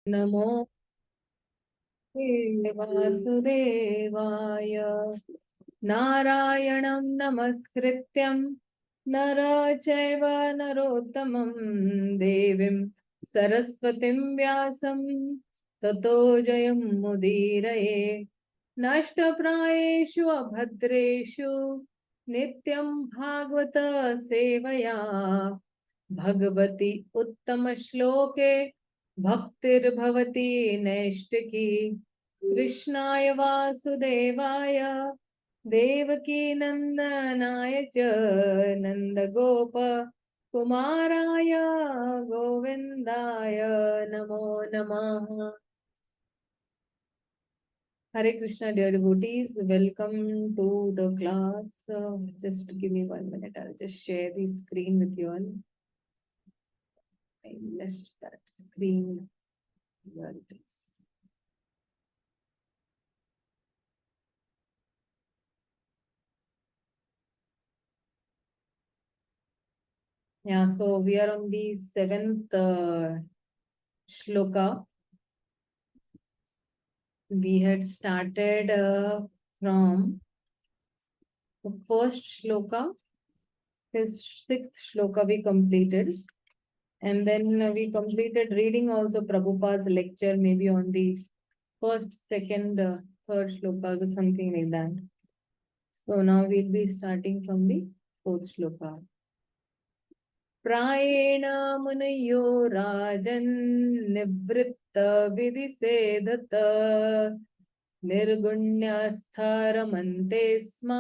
नमो वासुदेवाय नारायणं नमस्कृत्यं नर चैव नरोत्तमं देवीं सरस्वतीं व्यासं ततो जयमुदीरये नष्टप्रायेषु अभद्रेषु नित्यं भागवत सेवया भगवती उत्तमश्लोके भक्तिर्भवती नैष्टिकी कृष्णाय वासुदेवाय देवकी नंदनाय च नंदगोप कुमाराय गोविंदाय नमो नमः. Hare Krishna, dear devotees, welcome to the class. Just give me 1 minute. I'll just share the screen with you all. I missed that screen. Here it is. Yeah, so we are on the 7th shloka. We had started from the first shloka. This 6th shloka we completed. And then we completed reading also Prabhupada's lecture, maybe on the first, second, third shloka or something like that. So now we'll be starting from the 4th shloka. प्रायेण मुनयो राजन् निवृत्त विधिसेदत निर्गुण्यस्थारमन्ते स्म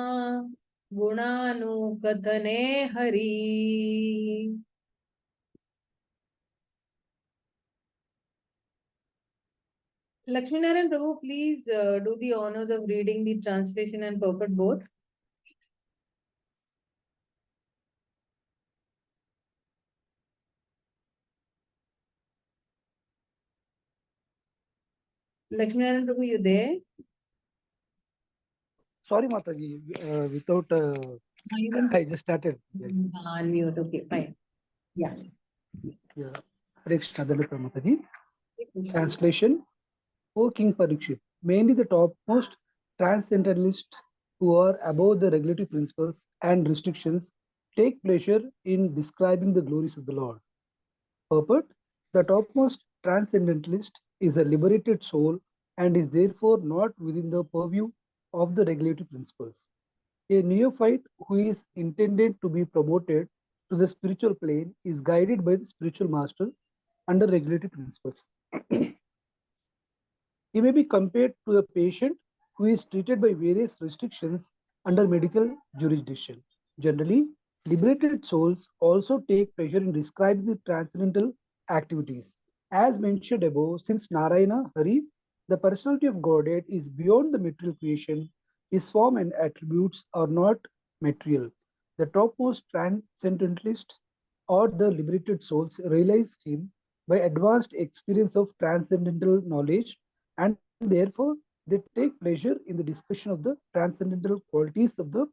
गुणानुकथने Hari. Lakshminarayan Prabhu, please do the honors of reading the translation and purport both. Lakshminarayan Prabhu, you there? Sorry, Mataji, without I just started. Unmute, okay, fine. Yeah. Yeah. Hare Krishna Mataji. Translation. O King Parikshit, mainly the topmost transcendentalists who are above the regulatory principles and restrictions take pleasure in describing the glories of the Lord. Purport: the topmost transcendentalist is a liberated soul and is therefore not within the purview of the regulatory principles. A neophyte who is intended to be promoted to the spiritual plane is guided by the spiritual master under regulatory principles. He may be compared to a patient who is treated by various restrictions under medical jurisdiction. Generally, liberated souls also take pleasure in describing the transcendental activities. As mentioned above, since Narayana, Hari, the personality of Godhead, is beyond the material creation, his form and attributes are not material. The topmost transcendentalist or the liberated souls realize him by advanced experience of transcendental knowledge, and therefore they take pleasure in the discussion of the transcendental qualities of the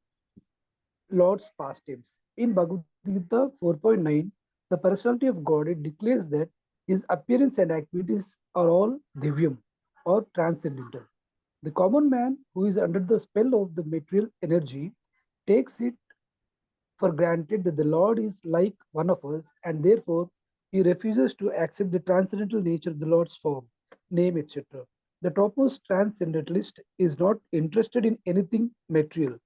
Lord's pastimes. In Bhagavad-gītā 4.9, the personality of Godhead declares that his appearance and activities are all divyam or transcendental. The common man who is under the spell of the material energy takes it for granted that the Lord is like one of us, and therefore he refuses to accept the transcendental nature of the Lord's form, name, etc. The topmost transcendentalist is not interested in anything material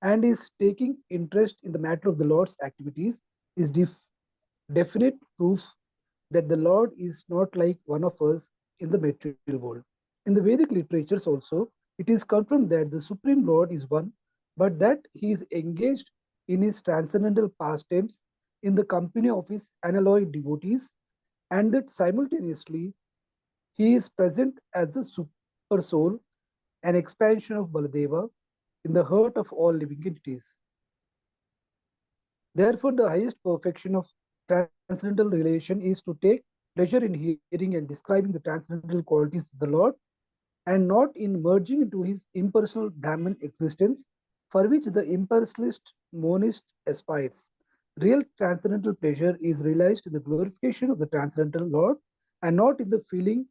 and is taking interest in the matter of the Lord's activities is definite proof that the Lord is not like one of us in the material world. In the Vedic literatures also, it is confirmed that the Supreme Lord is one, but that he is engaged in his transcendental pastimes in the company of his unalloyed devotees, and that simultaneously he is present as the super soul, an expansion of Baladeva, in the heart of all living entities. Therefore, the highest perfection of transcendental relation is to take pleasure in hearing and describing the transcendental qualities of the Lord, and not in merging into his impersonal Brahman existence, for which the impersonalist monist aspires. Real transcendental pleasure is realized in the glorification of the transcendental Lord, and not in the feeling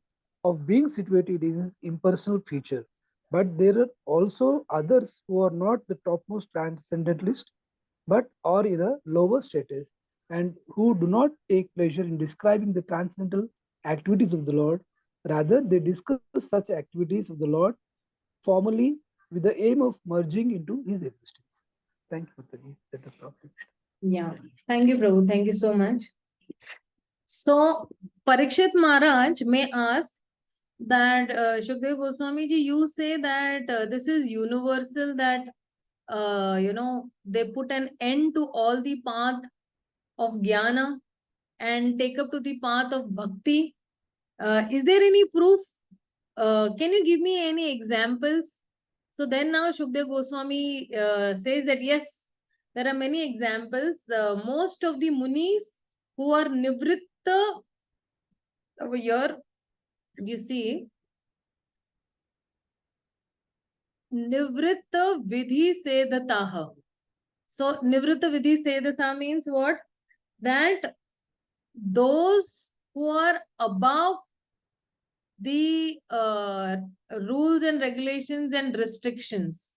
of being situated in his impersonal feature. But there are also others who are not the topmost transcendentalist, but are in a lower status and who do not take pleasure in describing the transcendental activities of the Lord. Rather, they discuss such activities of the Lord formally with the aim of merging into his existence. Thank you, Mataji. That is all. Yeah. Thank you, Prabhu. Thank you so much. So, Parikshit Maharaj may ask that Shukdev Goswami ji, you say that this is universal, that they put an end to all the path of jnana and take up to the path of bhakti. Is there any proof? Can you give me any examples? So then now Shukdev Goswami says that yes, there are many examples. Most of the munis who are nivritta over here, you see, nivritta vidhi sedataha. So nivritta vidhi sedasa means what? That those who are above the rules and regulations and restrictions.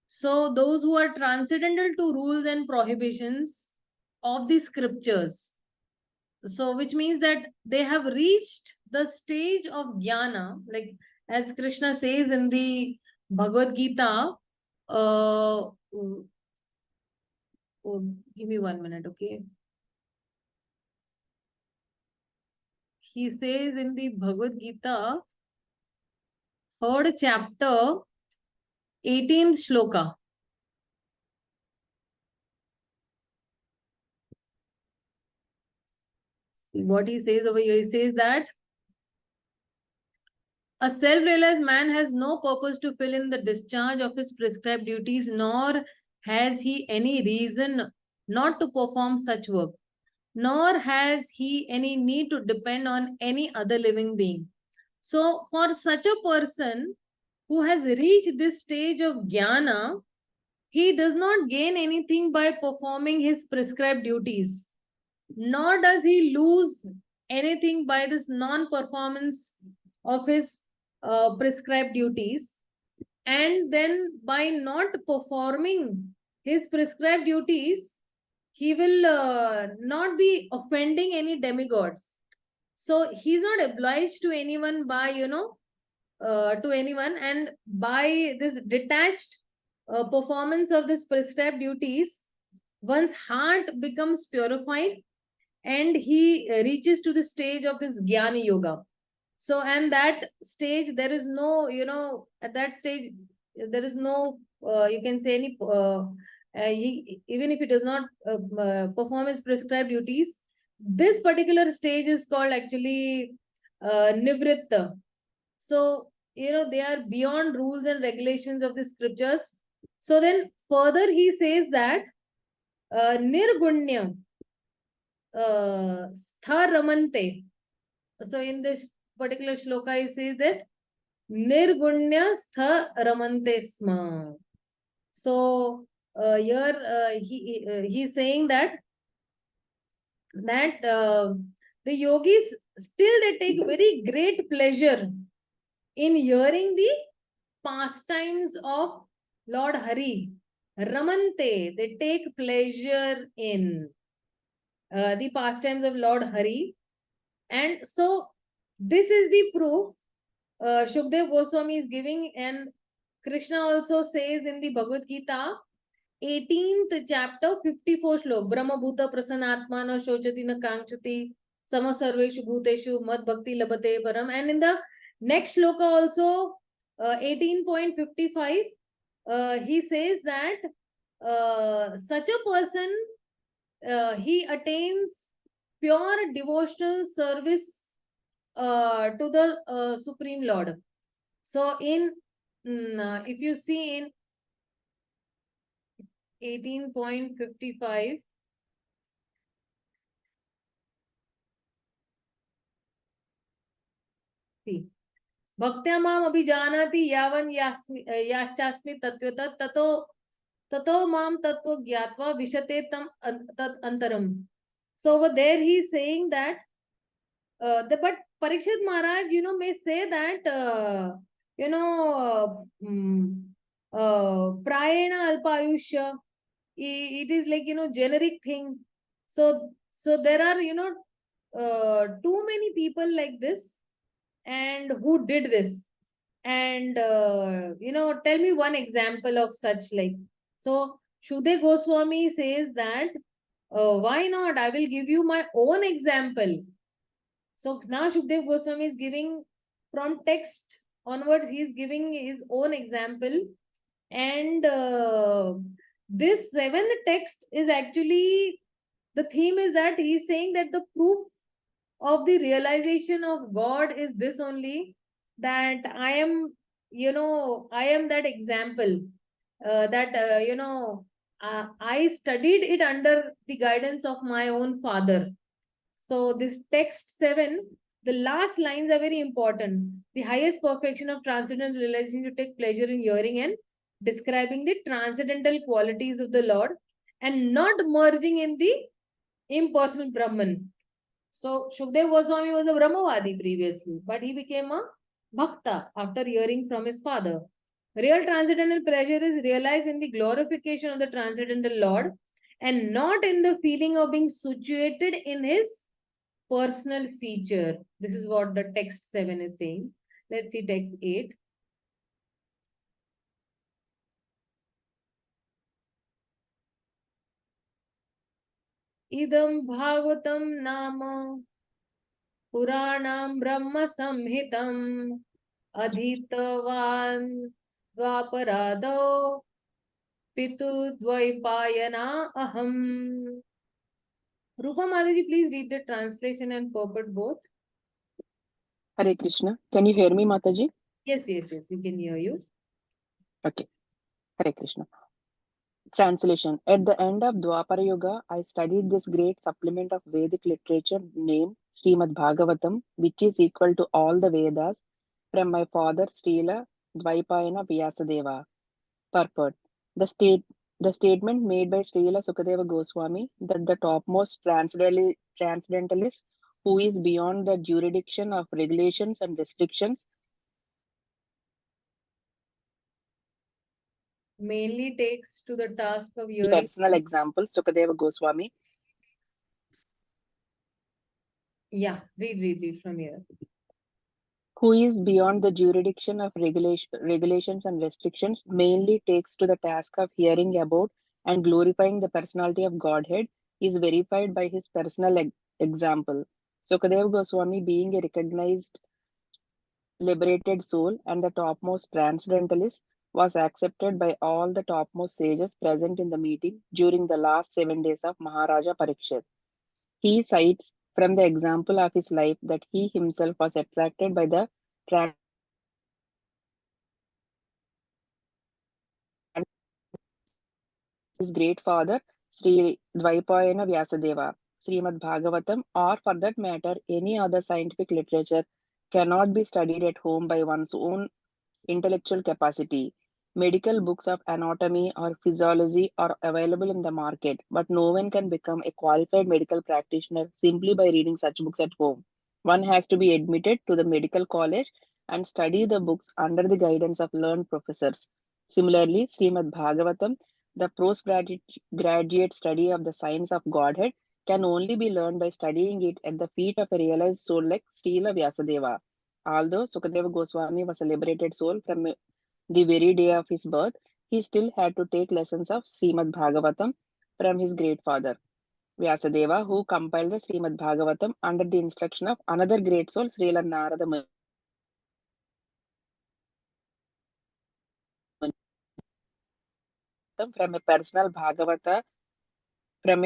So those who are transcendental to rules and prohibitions of the scriptures. So which means that they have reached the stage of jnana, like as Krishna says in the Bhagavad-gītā. Give me 1 minute, okay? He says in the Bhagavad-gītā, 3rd chapter, 18th shloka. See what he says over here. He says that a self-realized man has no purpose to fill in the discharge of his prescribed duties, nor has he any reason not to perform such work, nor has he any need to depend on any other living being. So for such a person who has reached this stage of jnana, he does not gain anything by performing his prescribed duties, nor does he lose anything by this non-performance of his prescribed duties. And then by not performing his prescribed duties, he will not be offending any demigods. So he's not obliged to anyone by, to anyone, and by this detached performance of this prescribed duties, one's heart becomes purified and he reaches to the stage of this Jnana Yoga. So, and that stage, there is no, at that stage, there is no, you can say any, even if he does not perform his prescribed duties, this particular stage is called actually Nivritta. So, they are beyond rules and regulations of the scriptures. So then further he says that Nirgunya Stharamante. So in this particular shloka, he says that Nirgunya Stharamante Sma. So here he's saying that the yogis still they take very great pleasure in hearing the pastimes of Lord Hari. Ramante, they take pleasure in the pastimes of Lord Hari. And so this is the proof Shukdev Goswami is giving, and Krishna also says in the Bhagavad-gītā, 18th chapter, 54 shlok, Brahma Bhuta Prasanatmana Shochati Na Kankshati Sama Sarveshu Bhuteshu Mad Bhakti Labate Param. And in the next shloka also, 18.55, he says that such a person, he attains pure devotional service to the Supreme Lord. So in, if you see in 18.55, see, Bhaktyamam abhijanati yavan yaschasmi tattvata tato mam tattva gyatva vishate tam tat antaram. So over there he is saying that but Parikshit Maharaj, may say that, prayena alpayusha, it is like, generic thing. So there are, too many people like this and who did this. And, tell me one example of such like. So Shukdev Goswami says that, why not? I will give you my own example. So now Shukdev Goswami is giving from text onwards, he is giving his own example. And this seventh text is actually, the theme is that he is saying that the proof of the realization of God is this only, that I am, I am that example, that, I studied it under the guidance of my own father. So this text 7, the last lines are very important. The highest perfection of transcendental realization to take pleasure in hearing and describing the transcendental qualities of the Lord and not merging in the impersonal Brahman. So Shukdev Goswami was a Brahmavadi previously, but he became a Bhakta after hearing from his father. Real transcendental pleasure is realized in the glorification of the transcendental Lord and not in the feeling of being situated in his personal feature. This is what the text 7 is saying. Let's see text 8. Idam Bhagavatam Nama Puranam Brahma Samhitam Adhitavan Dvaparado Pitu Dvaipayana Aham. Rupa Mataji, please read the translation and purport both. Hare Krishna. Can you hear me, Mataji? Yes, we can hear you. Okay. Hare Krishna. Translation. At the end of Dwapara Yuga, I studied this great supplement of Vedic literature named Śrīmad-Bhāgavatam, which is equal to all the Vedas, from my father Srila Dvaipayana Vyasadeva. Purport. The statement made by Srila Sukadeva Goswami that the topmost transcendentalist who is beyond the jurisdiction of regulations and restrictions Mainly takes to the task of hearing. Personal example, Sukadeva Goswami. Yeah, read from here. Who is beyond the jurisdiction of regulations and restrictions, mainly takes to the task of hearing about and glorifying the personality of Godhead, is verified by his personal example. Sukadeva Goswami, being a recognized liberated soul and the topmost transcendentalist, was accepted by all the topmost sages present in the meeting during the last 7 days of Maharaja Parikshit. He cites from the example of his life that he himself was attracted by the his great father, Sri Dvaipayana Vyasadeva. Śrīmad-Bhāgavatam, or for that matter, any other scientific literature, cannot be studied at home by one's own intellectual capacity. Medical books of anatomy or physiology are available in the market, but no one can become a qualified medical practitioner simply by reading such books at home. One has to be admitted to the medical college and study the books under the guidance of learned professors. Similarly, Śrīmad-Bhāgavatam, the postgraduate study of the science of Godhead, can only be learned by studying it at the feet of a realized soul like Srila Vyasadeva. Although Sukadeva Goswami was a liberated soul from the very day of his birth, he still had to take lessons of Śrīmad-Bhāgavatam from his great father, Vyasadeva, who compiled the Śrīmad-Bhāgavatam under the instruction of another great soul, Srila Narada Muni. From a personal Bhagavata, from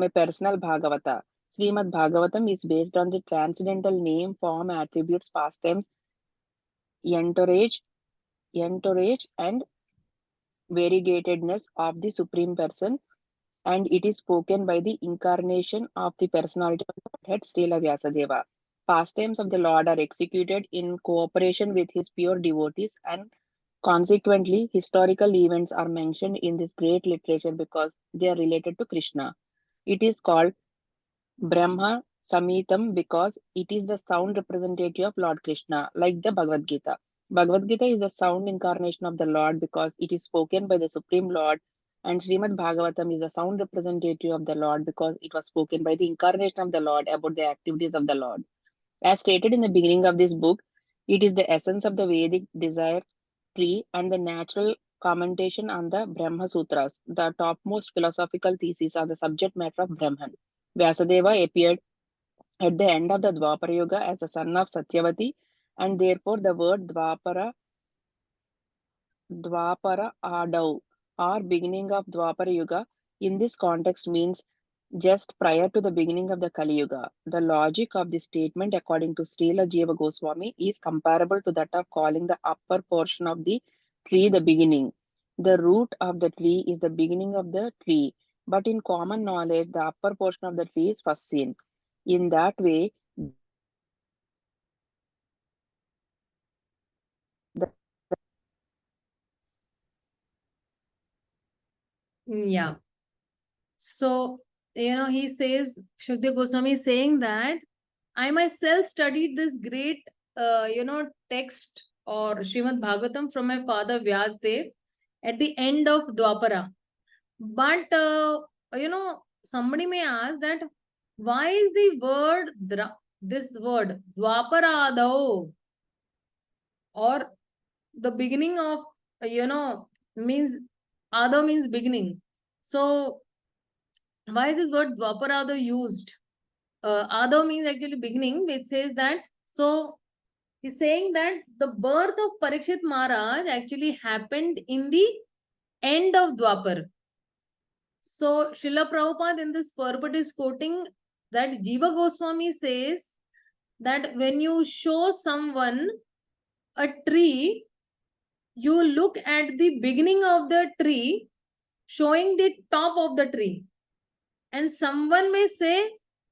a personal Bhagavata. Śrīmad-Bhāgavatam is based on the transcendental name, form, attributes, pastimes, entourage, and variegatedness of the Supreme Person, and it is spoken by the incarnation of the personality of Godhead, Srila Vyasadeva. Pastimes of the Lord are executed in cooperation with his pure devotees, and consequently, historical events are mentioned in this great literature because they are related to Krishna. It is called Brahma Samitam because it is the sound representative of Lord Krishna, like the Bhagavad-gītā. Bhagavad-gītā is the sound incarnation of the Lord because it is spoken by the Supreme Lord, and Śrīmad-Bhāgavatam is the sound representative of the Lord because it was spoken by the incarnation of the Lord about the activities of the Lord. As stated in the beginning of this book, it is the essence of the Vedic desire tree and the natural commentation on the Brahma Sutras, the topmost philosophical thesis on the subject matter of Brahman. Vyasadeva appeared at the end of the Dwapara Yuga as the son of Satyavati, and therefore the word Dwapara Adau, or beginning of Dwapara Yuga, in this context means just prior to the beginning of the Kali Yuga. The logic of this statement, according to Srila Jiva Goswami, is comparable to that of calling the upper portion of the tree the beginning. The root of the tree is the beginning of the tree, but in common knowledge, the upper portion of the tree is first seen. In that way, Yeah. So, he says, Shukdev Goswami is saying that I myself studied this great, text or Śrīmad-Bhāgavatam from my father Vyasdev at the end of Dwapara. But, somebody may ask that why is the word, this word, Dwaparadao, or the beginning of, means, Ado means beginning. So, why is this word Dwaparado used? Ado means actually beginning, which says that, so he's saying that the birth of Parikshit Maharaj actually happened in the end of Dwapar. So Srila Prabhupada in this purport is quoting that Jiva Goswami says that when you show someone a tree, you look at the beginning of the tree, showing the top of the tree. And someone may say,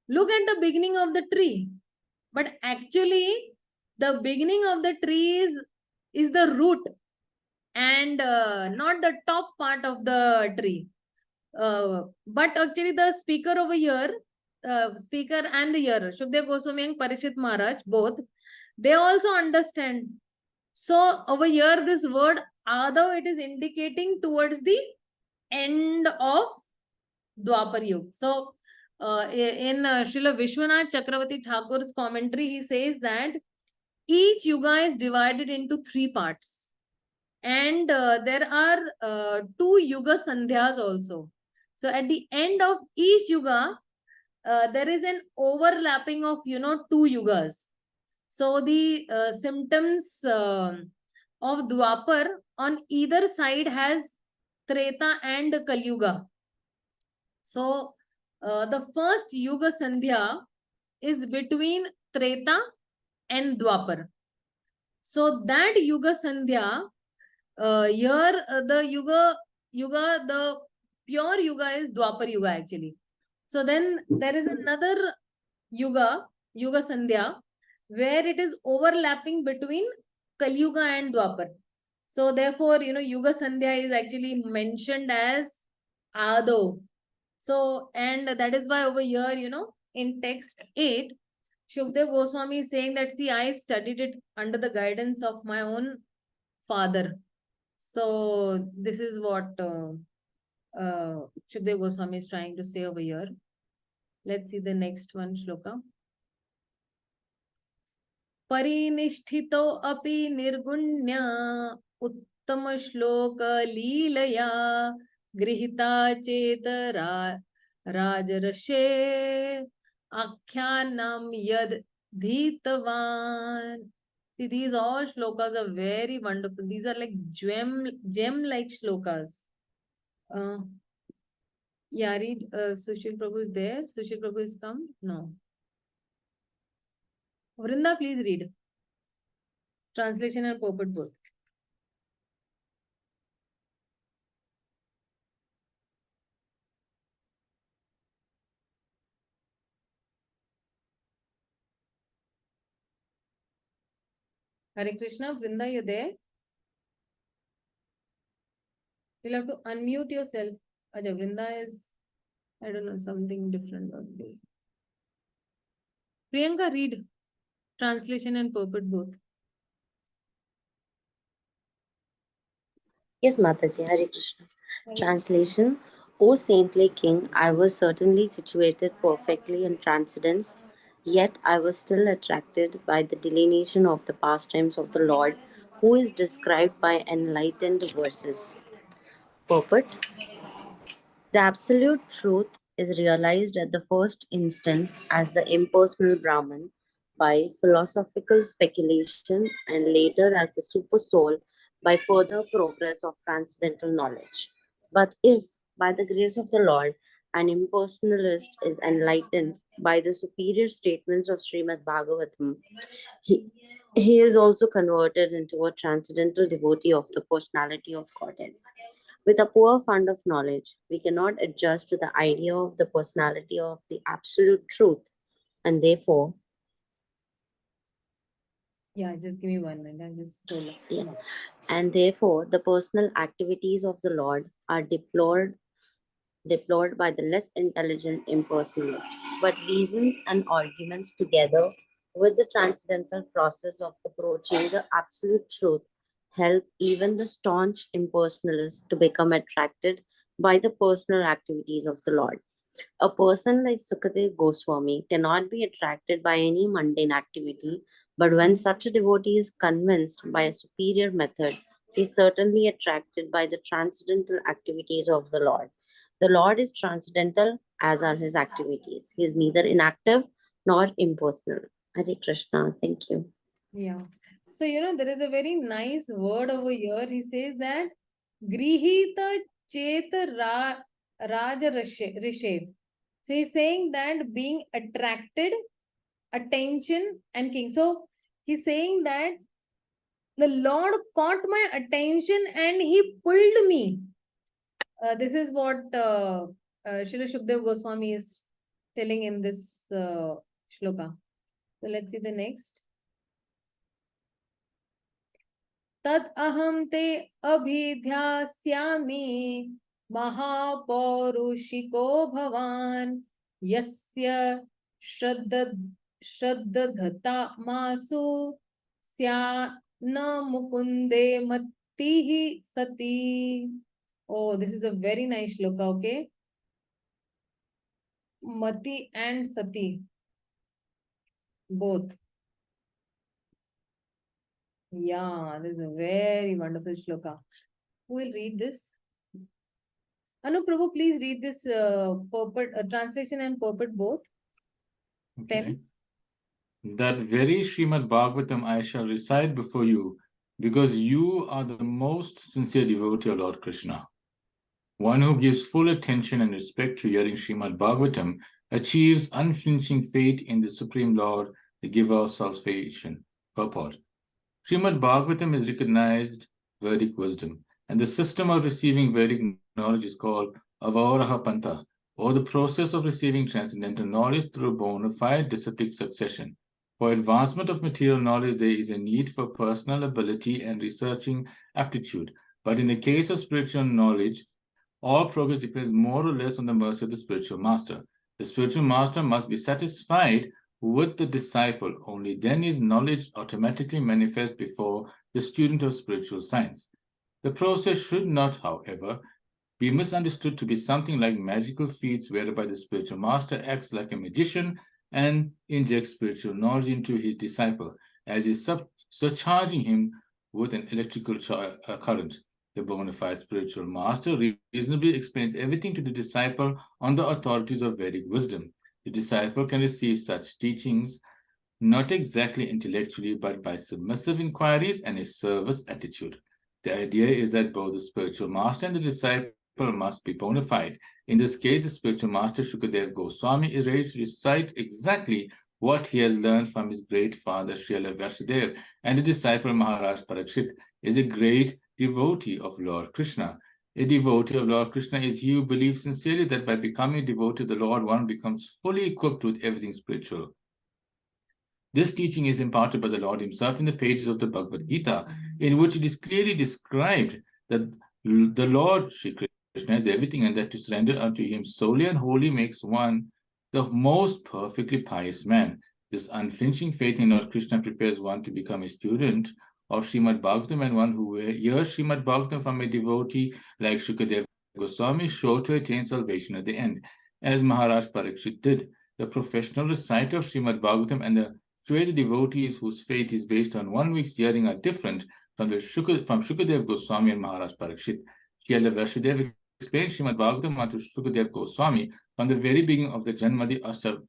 look at the beginning of the tree. But actually, the beginning of the tree is the root and not the top part of the tree. But actually, the speaker over here, speaker and the hearer, Shukdev Goswami and Parikshit Maharaj, both, they also understand. So over here, this word Adav, it is indicating towards the end of Dwapar Yuga. So in Srila Vishwanath Chakravarti Thakur's commentary, he says that each yuga is divided into 3 parts. And there are 2 yuga sandhyas also. So at the end of each yuga, there is an overlapping of, 2 yugas. So the symptoms of Dwapar on either side has Treta and Kali Yuga. So the first Yuga Sandhya is between Treta and Dwapar. So that Yuga Sandhya, here the the pure Yuga is Dwapar Yuga actually. So then there is another Yuga Sandhya, where it is overlapping between Kali Yuga and Dwapar. So therefore, Yuga Sandhya is actually mentioned as Ado. So, and that is why over here, in text 8, Shukdev Goswami is saying that, see, I studied it under the guidance of my own father. So, this is what Shukdev Goswami is trying to say over here. Let's see the next one, Shloka. Parinishthito api nirgunya uttama shloka leelaya grihita chetara rajarashe akyanam yad dhitavan. See, these all shlokas are very wonderful. These are like gem-like shlokas. Yeah, read. Sushil Prabhu is there. Sushil Prabhu is come? No. Vrinda, please read. Translation and purport both. Hare Krishna, Vrinda, you there? You'll have to unmute yourself. Ajay, Vrinda is, I don't know, something different. Priyanka, read translation and purport both. Yes, Mataji, Hare Krishna. Translation: O saintly king, I was certainly situated perfectly in transcendence, yet I was still attracted by the delineation of the pastimes of the Lord, who is described by enlightened verses. Purport: The absolute truth is realized at the first instance as the impersonal Brahman by philosophical speculation and later as the super soul by further progress of transcendental knowledge. But if, by the grace of the Lord, an impersonalist is enlightened by the superior statements of Śrīmad-Bhāgavatam, he, he is also converted into a transcendental devotee of the personality of Godhead. With a poor fund of knowledge, we cannot adjust to the idea of the personality of the absolute truth, and therefore, Yeah, just give me 1 minute. I'm just scroll up. yeah, and therefore, the personal activities of the Lord are deplored by the less intelligent impersonalist. But reasons and arguments together with the transcendental process of approaching the absolute truth help even the staunch impersonalist to become attracted by the personal activities of the Lord. A person like Sukadev Goswami cannot be attracted by any mundane activity, but when such a devotee is convinced by a superior method, he is certainly attracted by the transcendental activities of the Lord. The Lord is transcendental, as are his activities. He is neither inactive nor impersonal. Hare Krishna. Thank you. Yeah. So, there is a very nice word over here. He says that Grihita Cheta Raja Rishev. So, he's saying that being attracted, attention, and king. So, he's saying that the Lord caught my attention and he pulled me. This is what Srila Shukdev Goswami is telling in this shloka. So, let's see the next. तद अहम ते अभिध्यास्यामि महापौरुषिको भवान यस्य श्रद्धता मासु स्या न मुकुंदे मतिः सती. Oh, this is a very nice shloka, okay? Mati and Sati, both. Yeah, this is a very wonderful shloka. Who will read this? Anu Prabhu, please read this translation and purport both. Okay. That very Śrīmad-Bhāgavatam I shall recite before you, because you are the most sincere devotee of Lord Krishna. One who gives full attention and respect to hearing Śrīmad-Bhāgavatam achieves unflinching faith in the Supreme Lord, the giver of salvation. Purport. Śrīmad-Bhāgavatam is recognized Vedic wisdom, and the system of receiving Vedic knowledge is called Avaraha Pantha, or the process of receiving transcendental knowledge through bona fide disciplic succession. For advancement of material knowledge, there is a need for personal ability and researching aptitude. But in the case of spiritual knowledge, all progress depends more or less on the mercy of the spiritual master. The spiritual master must be satisfied with the disciple. Only then is knowledge automatically manifest before the student of spiritual science. The process should not, however, be misunderstood to be something like magical feats whereby the spiritual master acts like a magician and injects spiritual knowledge into his disciple, as is surcharging him with an electrical current. The bona fide spiritual master reasonably explains everything to the disciple on the authorities of Vedic wisdom. The disciple can receive such teachings not exactly intellectually, but by submissive inquiries and a service attitude. The idea is that both the spiritual master and the disciple must be bona fide. In this case, the spiritual master Shukadev Goswami is ready to recite exactly what he has learned from his great father Srila Vyasadeva, and the disciple Maharaj Parikshit is a great devotee of Lord Krishna. A devotee of Lord Krishna is he who believes sincerely that by becoming a devotee of the Lord, one becomes fully equipped with everything spiritual. This teaching is imparted by the Lord himself in the pages of the Bhagavad-gītā, in which it is clearly described that the Lord Shri Krishna is everything, and that to surrender unto him solely and wholly makes one the most perfectly pious man. This unflinching faith in Lord Krishna prepares one to become a student of Śrīmad-Bhāgavatam, and one who hears Śrīmad-Bhāgavatam from a devotee like Shukadeva Goswami is sure to attain salvation at the end, as Maharaj Parikshit did. The professional reciter of Śrīmad-Bhāgavatam and the Shweta devotees whose faith is based on 1 week's hearing are different from Shukadeva Goswami and Maharaj Parikshit. Srila Vasudev explained Śrīmad-Bhāgavatam to Shukadeva Goswami from the very beginning of the Janmadi Ashta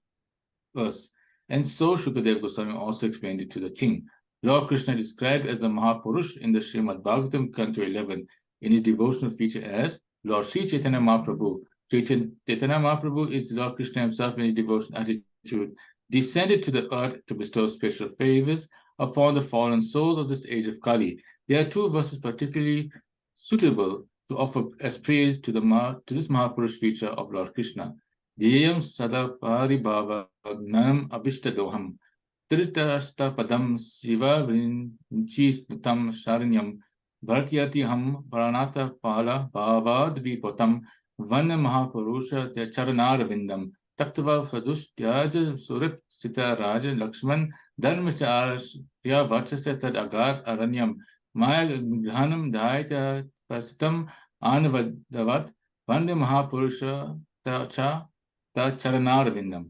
verse. And so Shukadeva Goswami also explained it to the king. Lord Krishna described as the Mahapurush in the Śrīmad-Bhāgavatam, Canto 11, in his devotional feature as Lord Śrī Caitanya Mahāprabhu. Śrī Caitanya Mahāprabhu is Lord Krishna himself in his devotional attitude, descended to the earth to bestow special favors upon the fallen souls of this age of Kali. There are 2 verses particularly suitable to offer as praise to this Mahapurush feature of Lord Krishna. Dhyayam sada paribhavagnam abhishtadoham Tritashtapadam Siva Vrinchi Snutam Sharinyam Bhartyati Ham Paranata Pala Bhavad Vipotam Vana Mahapurusha Charanarvindam Taktava Sadustyaja Surip Sita Raja Lakshman Dharmacharya Vachasa Tad Agar Aranyam Maya Granam Daita Pasitam Anavadavat Vande Mahapurusha Cha Charanarvindam.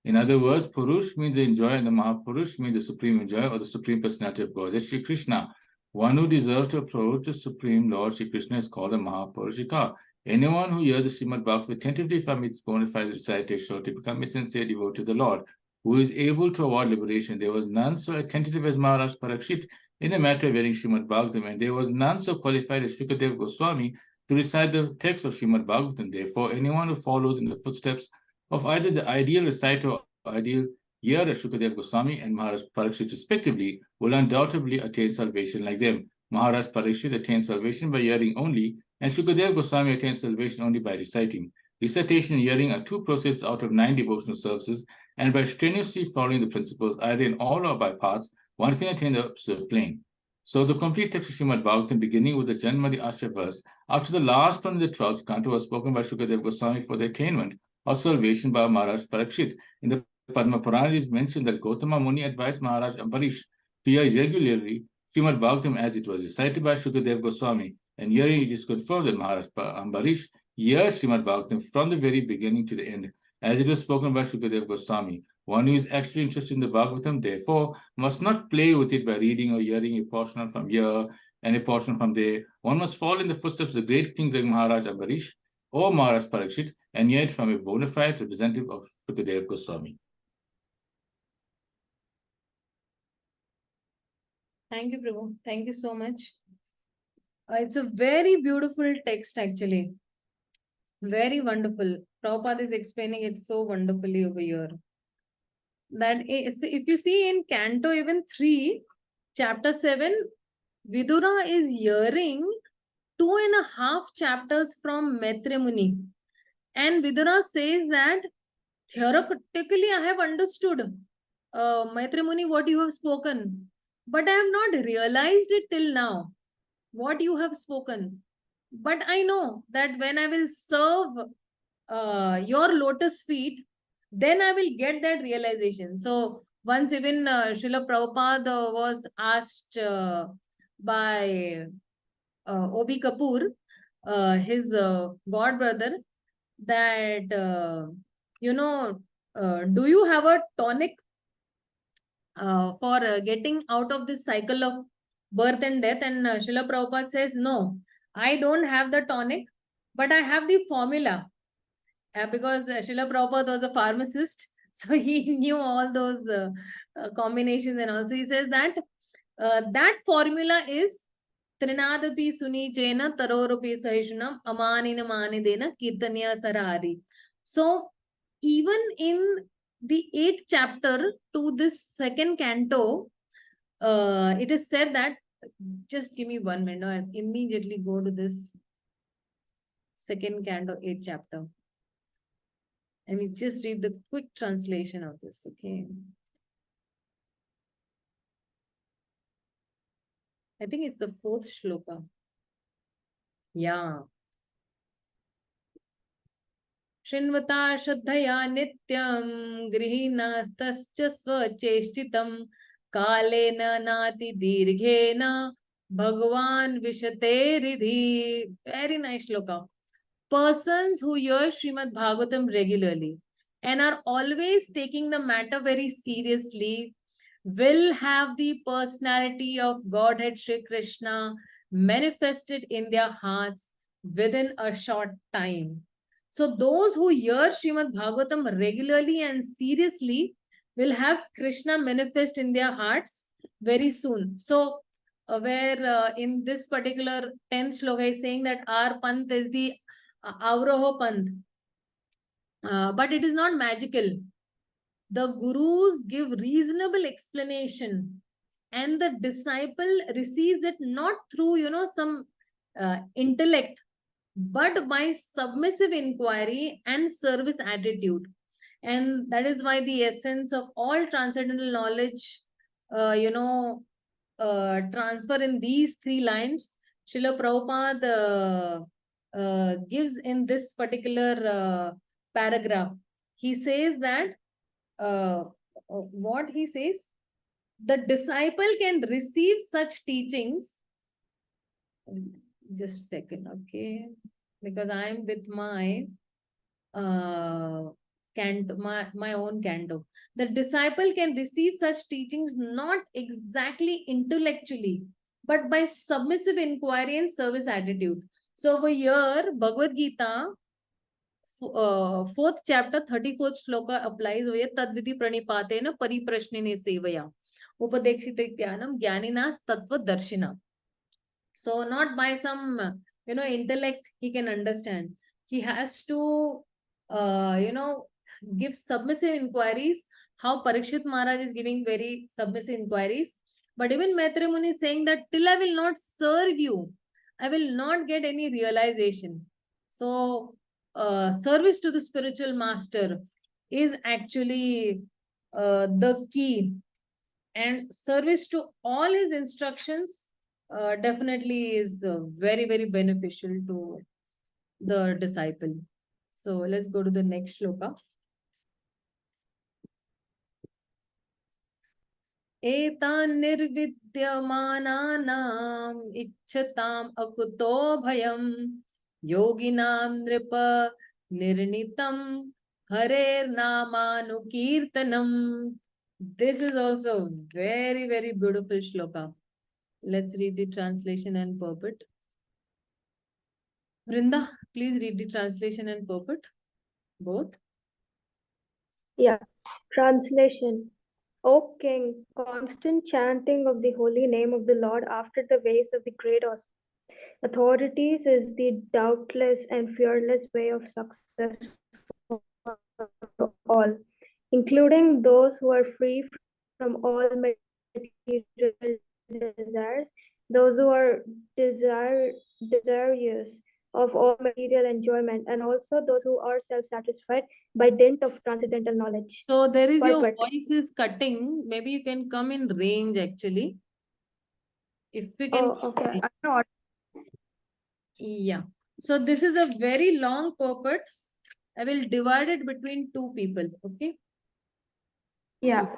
In other words, Purush means the enjoyer and the Mahapurush means the supreme enjoyer or the supreme personality of God. That's Shri Krishna. One who deserves to approach the supreme Lord Shri Krishna is called a Mahapurushika. Anyone who hears the Śrīmad-Bhāgavatam attentively from its bona fide recitation to become a sincere devotee to the Lord, who is able to award liberation. There was none so attentive as Maharaj Parikshit in the matter of hearing Śrīmad-Bhāgavatam, and there was none so qualified as Shukadeva Goswami to recite the text of Śrīmad-Bhāgavatam. Therefore, anyone who follows in the footsteps of either the ideal reciter or ideal hearer Shukadeva Goswami and Maharaj Parikshit respectively will undoubtedly attain salvation like them. Maharaj Parikshit attained salvation by hearing only, and Shukadeva Goswami attained salvation only by reciting. Recitation and hearing are 2 processes out of 9 devotional services, and by strenuously following the principles, either in all or by parts, one can attain the absolute plane. So the complete text of Śrīmad-Bhāgavatam, beginning with the Janmadi Ashta verse, up to the last one in the 12th canto, was spoken by Shukadeva Goswami for the attainment of salvation by Maharaj Parikshit. In the Padma Purana, it is mentioned that Gautama Muni advised Maharaj Ambarish to hear regularly Śrīmad-Bhāgavatam as it was recited by Shukadeva Goswami, and hearing it is confirmed that Maharaj Ambarish hears Śrīmad-Bhāgavatam from the very beginning to the end, as it was spoken by Shukadeva Goswami. One who is actually interested in the Bhagavatam, therefore, must not play with it by reading or hearing a portion from here and a portion from there. One must follow in the footsteps of the great kings like Maharaj Ambarish or Maharaj Parikshit, and yet from a bona fide representative of Shukadeva Goswami. Thank you, Prabhu. Thank you so much. It's a very beautiful text, actually. Very wonderful. Prabhupada is explaining it so wonderfully over here. That is, if you see in Canto even 3, chapter 7, Vidura is hearing 2.5 chapters from Maitre Muni. And Vidura says that theoretically I have understood, Maitre Muni, what you have spoken. But I have not realized it till now, what you have spoken. But I know that when I will serve your lotus feet, then I will get that realization. So once even Srila Prabhupada was asked by O.B. Kapoor, his god brother, that, do you have a tonic for getting out of this cycle of birth and death? And Srila Prabhupada says, no, I don't have the tonic, but I have the formula. Because Srila Prabhupada was a pharmacist, so he knew all those combinations, and also he says that that formula is Trinadapi Suni Chena Tarorupi Sahishunam Amanina Manidena Kirtanya Sarari. So even in the 8th chapter to this 2nd canto, it is said that, just give me 1 minute, I'll immediately go to this 2nd canto, 8th chapter. And we just read the quick translation of this, okay? I think it's the 4th shloka. Yeah. Shinvata Shraddhaya Nityam Grihinastascha Svacheshtitam Kalena Nati Dirghena Bhagavan Vishate Ridhi. Very nice shloka. Persons who hear Śrīmad-Bhāgavatam regularly and are always taking the matter very seriously will have the personality of Godhead Śrī Krishna manifested in their hearts within a short time. So those who hear Śrīmad-Bhāgavatam regularly and seriously will have Krishna manifest in their hearts very soon. So where in this particular 10th shloka is saying that our panth is the Avroho Panth. But it is not magical. The gurus give reasonable explanation and the disciple receives it not through, some intellect, but by submissive inquiry and service attitude. And that is why the essence of all transcendental knowledge, transfer in these 3 lines, Srila Prabhupada gives in this particular paragraph. He says that, what he says, the disciple can receive such teachings. Just a second, okay, because I am with my canto, my own canto. The disciple can receive such teachings not exactly intellectually, but by submissive inquiry and service attitude. So over here, Bhagavad-gītā, 4th chapter, 34th shloka applies over here. Tadviti pranipatena pariprashnene sevaya upadekshita jnanam jnaninas tattva darshina. So not by some, intellect he can understand. He has to, give submissive inquiries. How Parikshit Maharaj is giving very submissive inquiries. But even Maitreya Muni is saying that till I will not serve you, I will not get any realization. So service to the spiritual master is actually the key. And service to all his instructions definitely is very, very beneficial to the disciple. So let's go to the next shloka. Etan nirvidyamananam ichchatam akuto bhayam yoginam nripa nirnitam harer namanukirtanam. This is also very, very beautiful shloka. Let's read the translation and purport. Vrinda, please read the translation and purport. Both. Yeah. Translation. O King, constant chanting of the holy name of the Lord after the ways of the great authorities is the doubtless and fearless way of success for all, including those who are free from all material desires, those who are desirous of all material enjoyment, and also those who are self-satisfied by dint of transcendental knowledge. So there is your Purport. voice is cutting. Maybe you can come in range actually. If we can. Oh, okay. I'm not. Yeah. So this is a very long purport. I will divide it between 2 people. Okay. Yeah.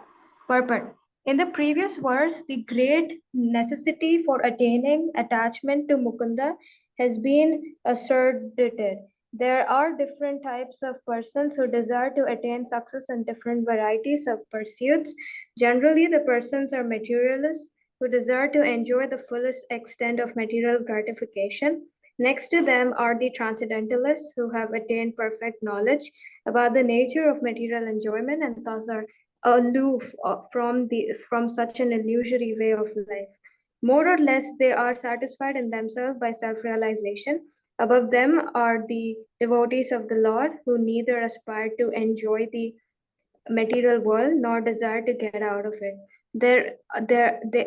Purport. In the previous verse, the great necessity for attaining attachment to Mukunda has been asserted. There are different types of persons who desire to attain success in different varieties of pursuits. Generally, the persons are materialists who desire to enjoy the fullest extent of material gratification. Next to them are the transcendentalists who have attained perfect knowledge about the nature of material enjoyment and thus are aloof from such an illusory way of life. More or less, they are satisfied in themselves by self-realization. Above them are the devotees of the Lord, who neither aspire to enjoy the material world nor desire to get out of it. They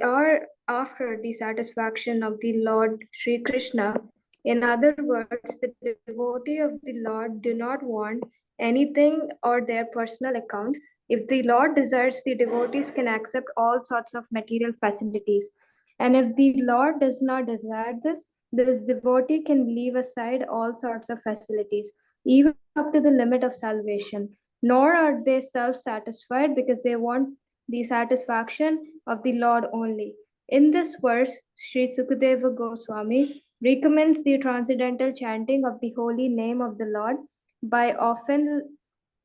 are after the satisfaction of the Lord Sri Krishna. In other words, the devotee of the Lord do not want anything or their personal account. If the Lord desires, the devotees can accept all sorts of material facilities. And if the Lord does not desire this devotee can leave aside all sorts of facilities. even up to the limit of salvation. Nor are they self-satisfied because they want the satisfaction of the Lord only. In this verse, Sri Sukadeva Goswami recommends the transcendental chanting of the holy name of the Lord by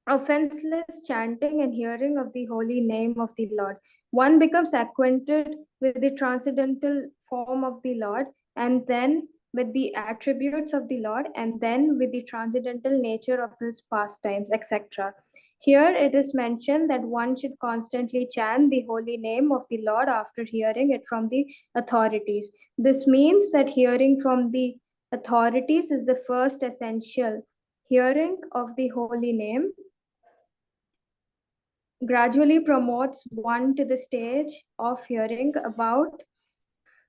offenseless chanting and hearing of the holy name of the Lord. One becomes acquainted with the transcendental form of the Lord, and then with the attributes of the Lord, and then with the transcendental nature of his pastimes, etc. Here it is mentioned that one should constantly chant the holy name of the Lord after hearing it from the authorities. This means that hearing from the authorities is the first essential. Hearing of the holy name gradually promotes one to the stage of hearing about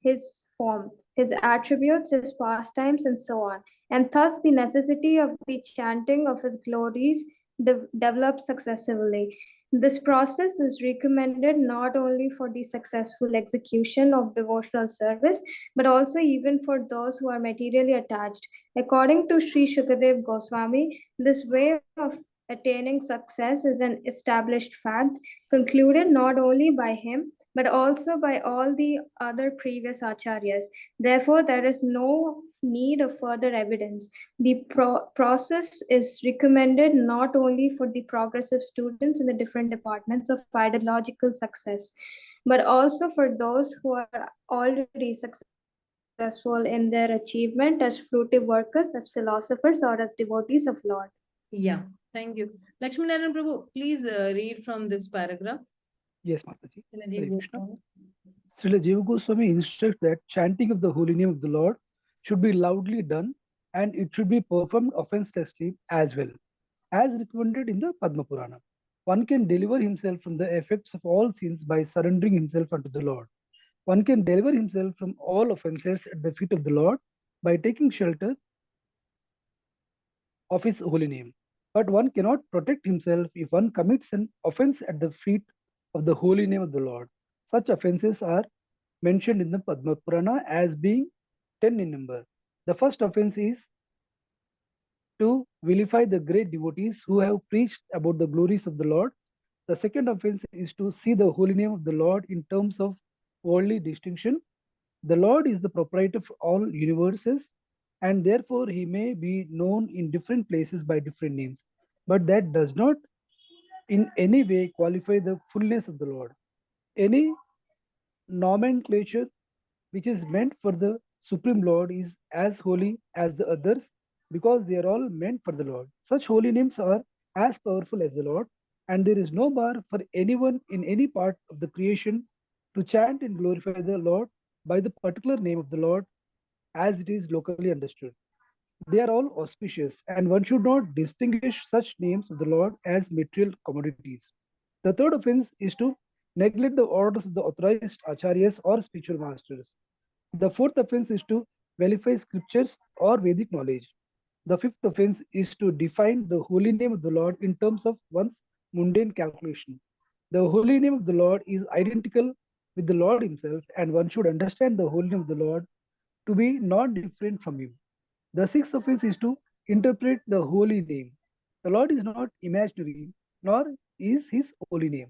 his form, his attributes, his pastimes, and so on. And thus, the necessity of the chanting of his glories develops successively. This process is recommended not only for the successful execution of devotional service, but also even for those who are materially attached. According to Sri Shukadev Goswami, this way of attaining success is an established fact, concluded not only by him, but also by all the other previous acharyas. Therefore, there is no need of further evidence. The process is recommended not only for the progressive students in the different departments of ideological success, but also for those who are already successful in their achievement as fruitive workers, as philosophers, or as devotees of Lord. Yeah, thank you. Lakshminarayan Prabhu, please read from this paragraph. Yes, Mataji. Rajiv Hare Krishna. Goswami. Srila Jiva Goswami instructs that chanting of the holy name of the Lord should be loudly done and it should be performed offenselessly as well, as recommended in the Padma Purana. One can deliver himself from the effects of all sins by surrendering himself unto the Lord. One can deliver himself from all offenses at the feet of the Lord by taking shelter of his holy name. But one cannot protect himself if one commits an offense at the feet of the holy name of the Lord. Such offenses are mentioned in the Padma Purana as being 10 in number. The first offense is to vilify the great devotees who have preached about the glories of the Lord. The second offense is to see the holy name of the Lord in terms of worldly distinction. The Lord is the proprietor of all universes, and therefore he may be known in different places by different names. But that does not in any way qualify the fullness of the Lord. Any nomenclature which is meant for the Supreme Lord is as holy as the others because they are all meant for the Lord. Such holy names are as powerful as the Lord, and there is no bar for anyone in any part of the creation to chant and glorify the Lord by the particular name of the Lord as it is locally understood. They are all auspicious, and one should not distinguish such names of the Lord as material commodities. The third offense is to neglect the orders of the authorized acharyas or spiritual masters. The fourth offense is to vilify scriptures or Vedic knowledge. The fifth offense is to define the holy name of the Lord in terms of one's mundane calculation. The holy name of the Lord is identical with the Lord himself, and one should understand the holy name of the Lord to be not different from him. The sixth offense is to interpret the holy name. The Lord is not imaginary, nor is his holy name.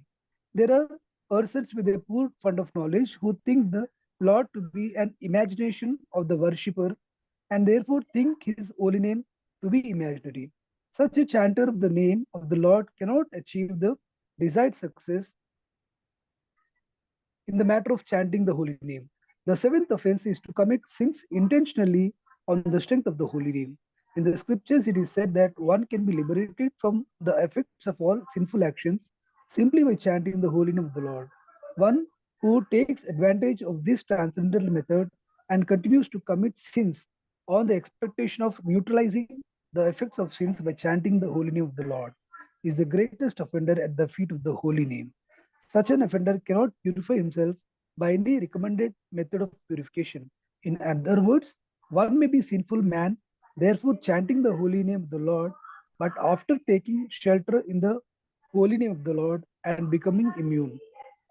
There are persons with a poor fund of knowledge who think the Lord to be an imagination of the worshipper and therefore think his holy name to be imaginary. Such a chanter of the name of the Lord cannot achieve the desired success in the matter of chanting the holy name. The seventh offense is to commit sins intentionally on the strength of the holy name. In the scriptures, it is said that one can be liberated from the effects of all sinful actions simply by chanting the holy name of the Lord. One who takes advantage of this transcendental method and continues to commit sins on the expectation of neutralizing the effects of sins by chanting the holy name of the Lord is the greatest offender at the feet of the holy name. Such an offender cannot purify himself by any recommended method of purification. In other words, one may be sinful man, therefore chanting the holy name of the Lord, but after taking shelter in the holy name of the Lord and becoming immune.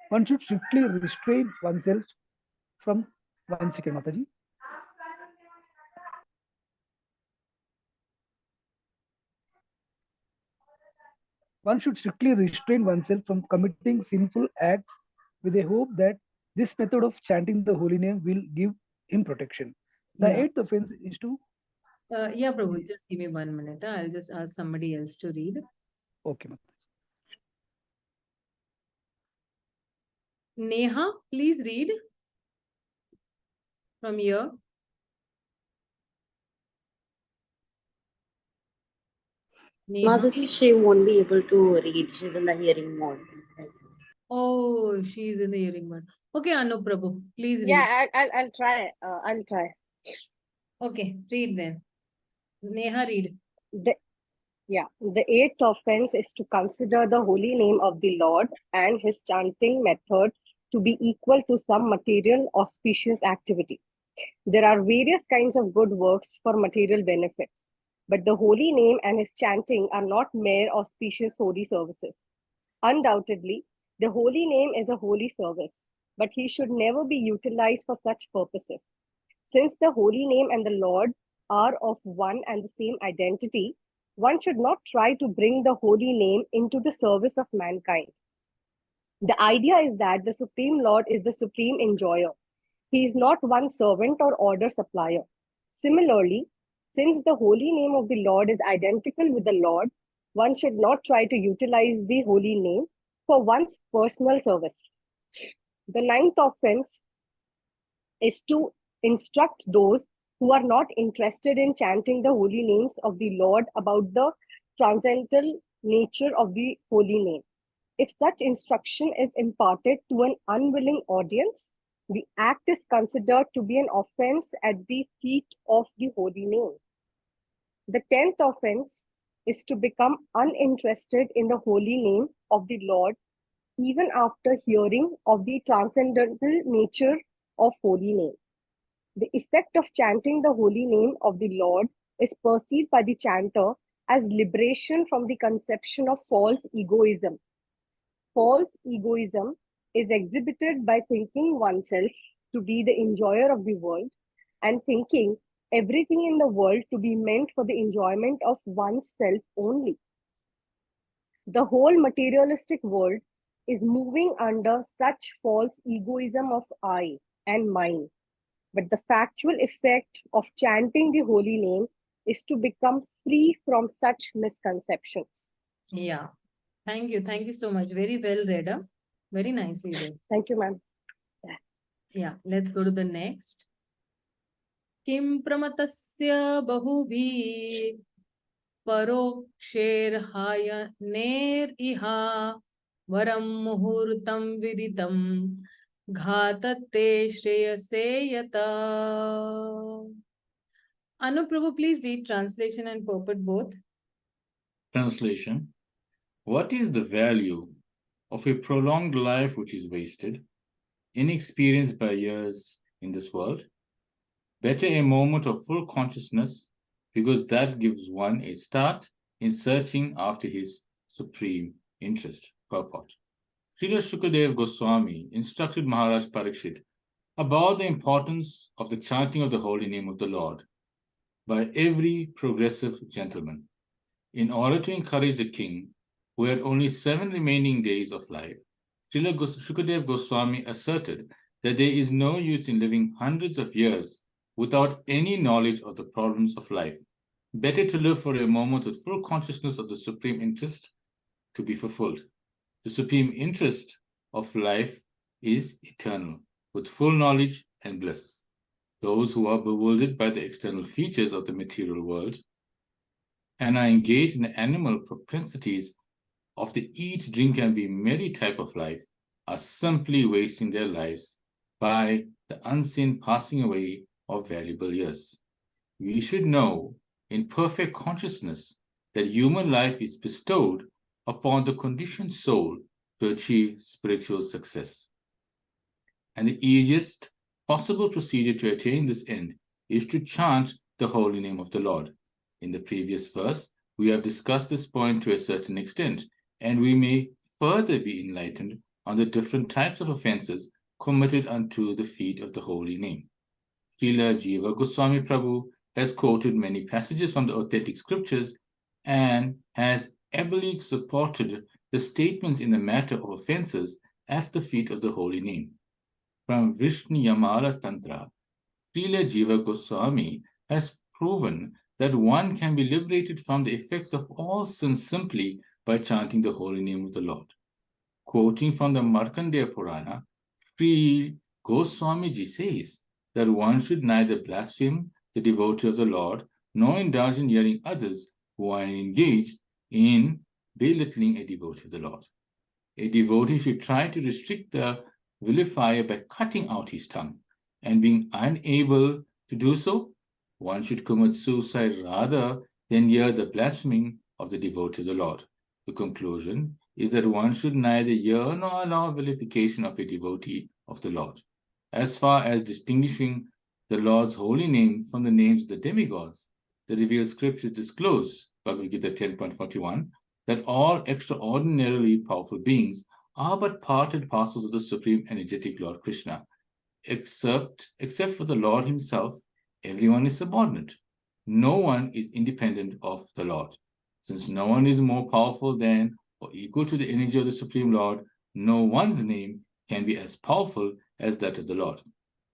One should strictly restrain oneself from 1 second, Mataji. one should strictly restrain oneself from committing sinful acts with a hope that this method of chanting the holy name will give him protection. The Yeah. eighth offense is to... Yeah, Prabhu, just give me 1 minute. I'll just ask somebody else to read. Okay, Mataji. Neha, please read from here. Neha. Mataji, she won't be able to read. She's in the hearing mode. Oh, she's in the hearing mode. Okay, Anu Prabhu, please read. Yeah, I'll try. I'll try. Okay, read then. Neha, read. The eighth offense is to consider the holy name of the Lord and his chanting method to be equal to some material auspicious activity. There are various kinds of good works for material benefits, but the holy name and his chanting are not mere auspicious holy services. Undoubtedly, the holy name is a holy service, but he should never be utilized for such purposes. Since the holy name and the Lord are of one and the same identity, one should not try to bring the holy name into the service of mankind. The idea is that the Supreme Lord is the supreme enjoyer. He is not one servant or order supplier. Similarly, since the holy name of the Lord is identical with the Lord, one should not try to utilize the holy name for one's personal service. The ninth offense is to instruct those who are not interested in chanting the holy names of the Lord about the transcendental nature of the holy name. If such instruction is imparted to an unwilling audience, the act is considered to be an offense at the feet of the holy name. The 10th offense is to become uninterested in the holy name of the Lord even after hearing of the transcendental nature of holy name. The effect of chanting the holy name of the Lord is perceived by the chanter as liberation from the conception of false egoism. False egoism is exhibited by thinking oneself to be the enjoyer of the world and thinking everything in the world to be meant for the enjoyment of oneself only. The whole materialistic world is moving under such false egoism of I and mine. But the factual effect of chanting the holy name is to become free from such misconceptions. Yeah. Thank you. Thank you so much. Very well read. Very nicely read. Thank you, ma'am. Yeah. Let's go to the next. Kim pramatasya bahubhi parokshirhaya ner iha varam muhurtam viditam ghatate shreyase yata. Anu Prabhu, please read translation and purport both. Translation. What is the value of a prolonged life which is wasted, inexperienced by years in this world? Better a moment of full consciousness, because that gives one a start in searching after his supreme interest. Purport. Srila Shukadeva Goswami instructed Maharaj Parikshit about the importance of the chanting of the holy name of the Lord by every progressive gentleman. In order to encourage the king, who had only 7 remaining days of life, Srila Shukadeva Goswami asserted that there is no use in living hundreds of years without any knowledge of the problems of life. Better to live for a moment with full consciousness of the supreme interest to be fulfilled. The supreme interest of life is eternal, with full knowledge and bliss. Those who are bewildered by the external features of the material world and are engaged in the animal propensities of the eat, drink, and be merry type of life are simply wasting their lives by the unseen passing away of valuable years. We should know in perfect consciousness that human life is bestowed upon the conditioned soul to achieve spiritual success. And the easiest possible procedure to attain this end is to chant the holy name of the Lord. In the previous verse, we have discussed this point to a certain extent, and we may further be enlightened on the different types of offenses committed unto the feet of the holy name. Srila Jiva Goswami Prabhu has quoted many passages from the authentic scriptures and has ably supported the statements in the matter of offenses at the feet of the holy name. From Vishnu Yamala Tantra, Srila Jiva Goswami has proven that one can be liberated from the effects of all sins simply by chanting the holy name of the Lord. Quoting from the Markandeya Purana, Sri Goswami Ji says that one should neither blaspheme the devotee of the Lord nor indulge in hearing others who are engaged in belittling a devotee of the Lord. A devotee should try to restrict the vilifier by cutting out his tongue, and being unable to do so, one should commit suicide rather than hear the blaspheming of the devotee of the Lord. The conclusion is that one should neither hear nor allow vilification of a devotee of the Lord. As far as distinguishing the Lord's holy name from the names of the demigods, the revealed scriptures disclose, Bhagavad-gītā 10.41, that all extraordinarily powerful beings are but part and parcels of the Supreme Energetic Lord Krishna. Except for the Lord himself, everyone is subordinate. No one is independent of the Lord. Since no one is more powerful than or equal to the energy of the Supreme Lord, no one's name can be as powerful as that of the Lord.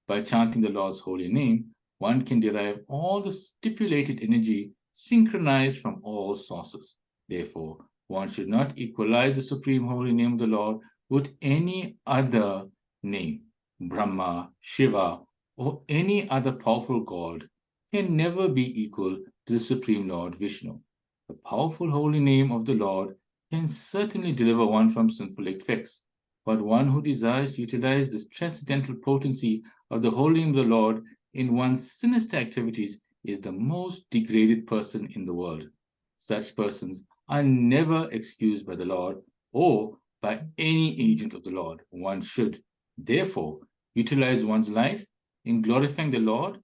By chanting the Lord's holy name, one can derive all the stipulated energy synchronized from all sources. Therefore, one should not equalize the supreme holy name of the Lord with any other name. Brahma, Shiva, or any other powerful god can never be equal to the Supreme Lord Vishnu. The powerful holy name of the Lord can certainly deliver one from sinful effects, but one who desires to utilize this transcendental potency of the holy name of the Lord in one's sinister activities is the most degraded person in the world. Such persons are never excused by the Lord or by any agent of the Lord. One should, therefore, utilize one's life in glorifying the Lord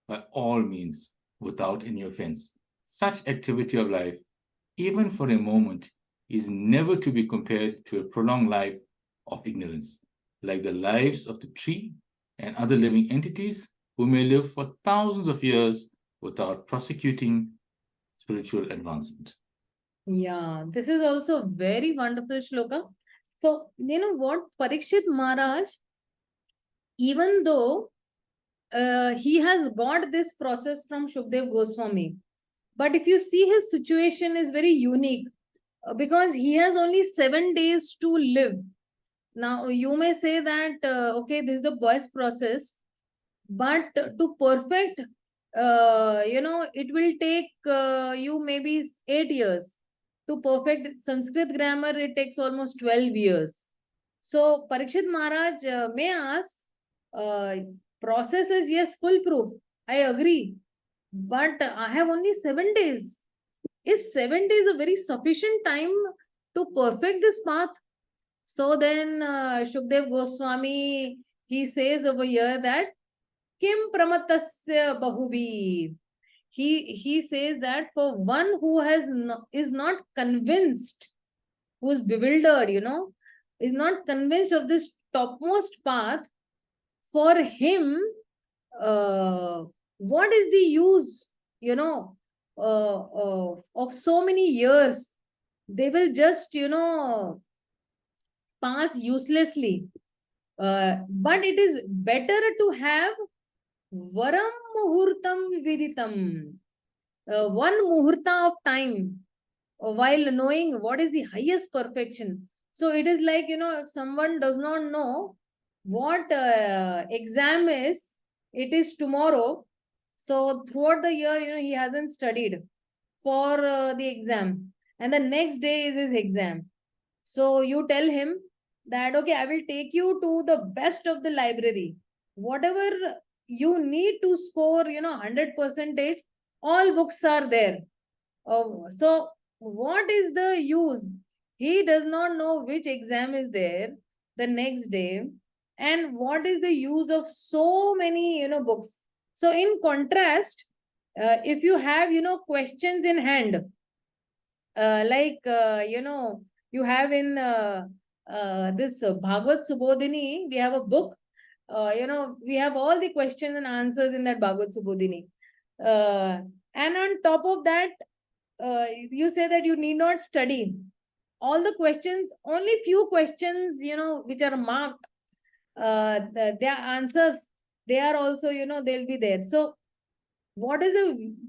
by all means, without any offense. Such activity of life, even for a moment, is never to be compared to a prolonged life of ignorance, like the lives of the tree and other living entities who may live for thousands of years without prosecuting spiritual advancement. Yeah, this is also a very wonderful shloka. So, you know what, Parikshit Maharaj, even though he has got this process from Shukdev Goswami, but if you see, his situation is very unique because he has only 7 days to live. Now, you may say that, okay, this is the boy's process, but to perfect, it will take you maybe 8 years. To perfect Sanskrit grammar, it takes almost 12 years. So, Parikshit Maharaj, may I ask, process is, yes, foolproof. I agree. But I have only 7 days. Is 7 days a very sufficient time to perfect this path? So then Shukdev Goswami, he says over here that Kim Pramatasya Bahubhi. He says that for one who is not convinced, who is bewildered, is not convinced of this topmost path, for him, what is the use, of so many years? They will just, pass uselessly. But it is better to have Varam Muhurtam Viditam, one Muhurta of time, while knowing what is the highest perfection. So it is like, if someone does not know what exam is, it is tomorrow. So throughout the year, he hasn't studied for the exam. And the next day is his exam. So you tell him that, okay, I will take you to the best of the library. Whatever you need to score, 100%, all books are there. So what is the use? He does not know which exam is there the next day, and what is the use of so many, books. So in contrast, if you have, questions in hand, you have in this Bhagavad Subodhini, we have a book. We have all the questions and answers in that Bhagavad Subodhini. And on top of that, you say that you need not study. All the questions, only few questions, which are marked, their answers, they are also, they'll be there. So what is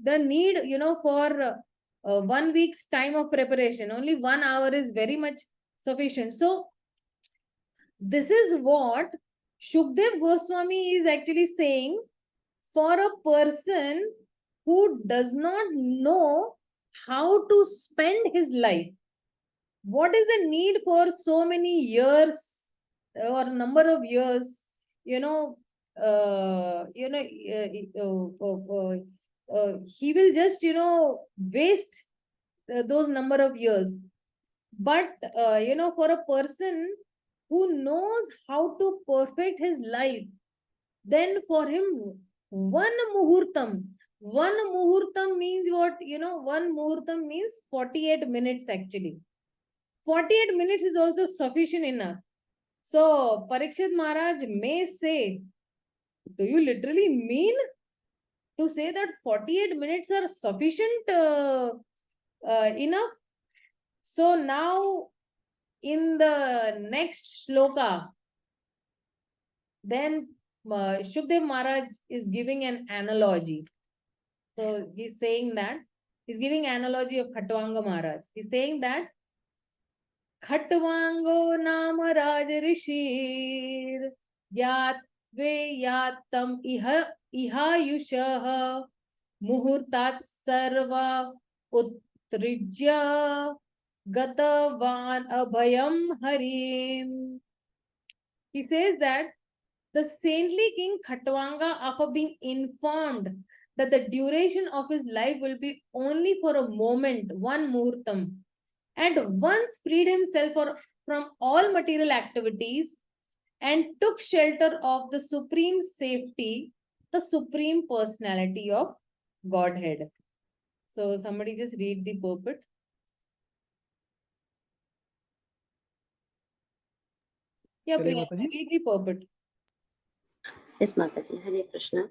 the need, for 1 week's time of preparation? Only 1 hour is very much sufficient. So this is what Shukdev Goswami is actually saying for a person who does not know how to spend his life. What is the need for so many years or number of years, he will just, waste those number of years. But, for a person who knows how to perfect his life, then for him, one muhurtam means what? One muhurtam means 48 minutes actually. 48 minutes is also sufficient enough. So, Parikshit Maharaj may say, do you literally mean to say that 48 minutes are sufficient enough? So, now in the next shloka, then Shukdev Maharaj is giving an analogy. So, he's saying that, he's giving analogy of Khatwanga Maharaj. He's saying that खट्वांगो नाम राज ऋषिर यात्वे यात्तम इहायुषः मुहूर्तात् सर्व उत्सृज्य गतवान अभयम Harim. He says that the saintly king Khatwanga, after being informed that the duration of his life will be only for a moment, one muhurtam, and once freed himself from all material activities and took shelter of the supreme safety, the supreme personality of Godhead. So somebody just read the purport. Yeah, Priyanka, read the purport. Yes, Mataji. Hare Krishna.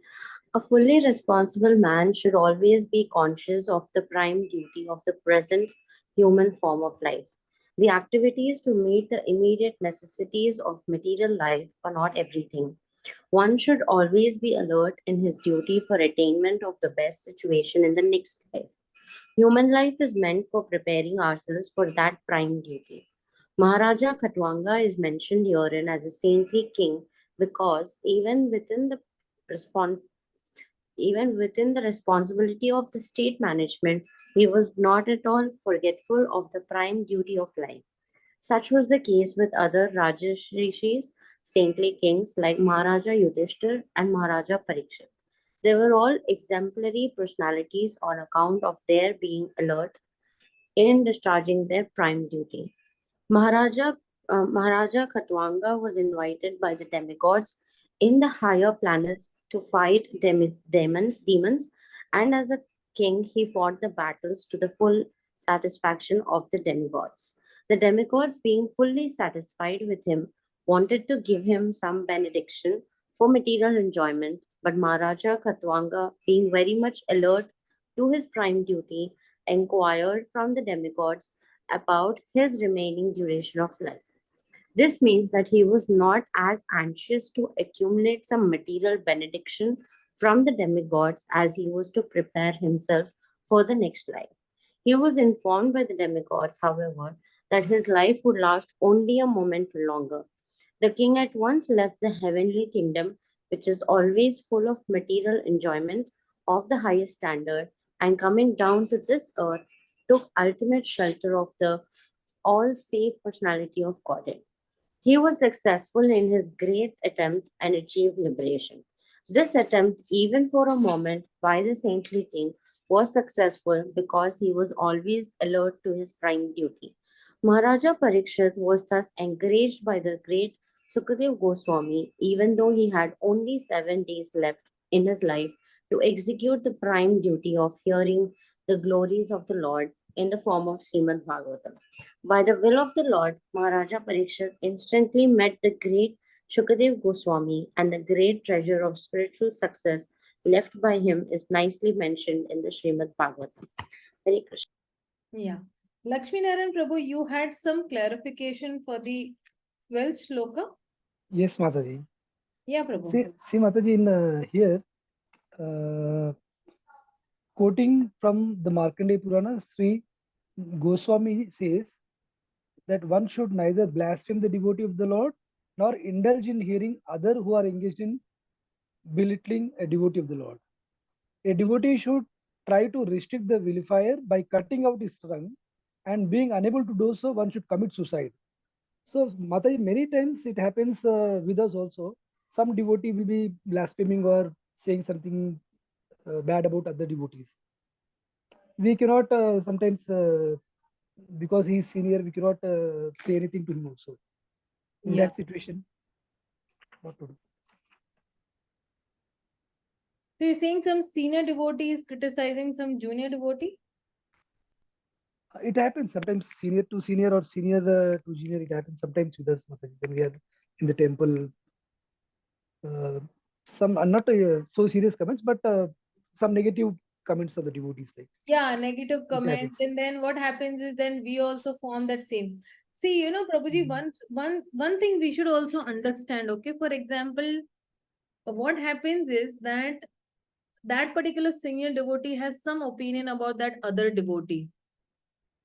A fully responsible man should always be conscious of the prime duty of the present human form of life. The activities to meet the immediate necessities of material life are not everything. One should always be alert in his duty for attainment of the best situation in the next life. Human life is meant for preparing ourselves for that prime duty. Maharaja Khatwanga is mentioned herein as a saintly king because even within the responsibility of the state management, he was not at all forgetful of the prime duty of life. Such was the case with other Rajarishis, saintly kings like Maharaja Yudhishthir and Maharaja Parikshit. They were all exemplary personalities on account of their being alert in discharging their prime duty. Maharaja Khatwanga was invited by the demigods in the higher planets to fight demons, and as a king, he fought the battles to the full satisfaction of the demigods. The demigods, being fully satisfied with him, wanted to give him some benediction for material enjoyment, but Maharaja Khatwanga, being very much alert to his prime duty, inquired from the demigods about his remaining duration of life. This means that he was not as anxious to accumulate some material benediction from the demigods as he was to prepare himself for the next life. He was informed by the demigods, however, that his life would last only a moment longer. The king at once left the heavenly kingdom, which is always full of material enjoyment of the highest standard, and coming down to this earth, took ultimate shelter of the all-safe personality of Godhead. He was successful in his great attempt and achieved liberation. This attempt, even for a moment, by the saintly king, was successful because he was always alert to his prime duty. Maharaja Parikshit was thus encouraged by the great Sukadev Goswami, even though he had only 7 days left in his life, to execute the prime duty of hearing the glories of the Lord in the form of Śrīmad-Bhāgavatam. By the will of the Lord, Maharaja Parikshit instantly met the great Shukadev Goswami, and the great treasure of spiritual success left by him is nicely mentioned in the Śrīmad-Bhāgavatam. Hare Krishna. Yeah. Lakshmi Narayan Prabhu, you had some clarification for the 12th shloka? Yes, Mataji. Yeah, Prabhu. See Mataji, in here, quoting from the Markandeya Purana, Sri Goswami says that one should neither blaspheme the devotee of the Lord nor indulge in hearing other who are engaged in belittling a devotee of the Lord. A devotee should try to restrict the vilifier by cutting out his tongue, and being unable to do so, one should commit suicide. So, Mataji, many times it happens with us also. Some devotee will be blaspheming or saying something bad about other devotees. We cannot sometimes, because he is senior, we cannot say anything to him also. In Yeah. that situation, what to do? So you're saying some senior devotee is criticizing some junior devotee? It happens sometimes, senior to senior or senior to junior. It happens sometimes with us, Mataji, when we are in the temple. Some are not so serious comments, but some negative comments of the devotees. Like, Yeah, negative it comments. happens. And then what happens is then we also form that same. See, you know, Prabhuji, one thing we should also understand, okay? For example, what happens is that that particular senior devotee has some opinion about that other devotee.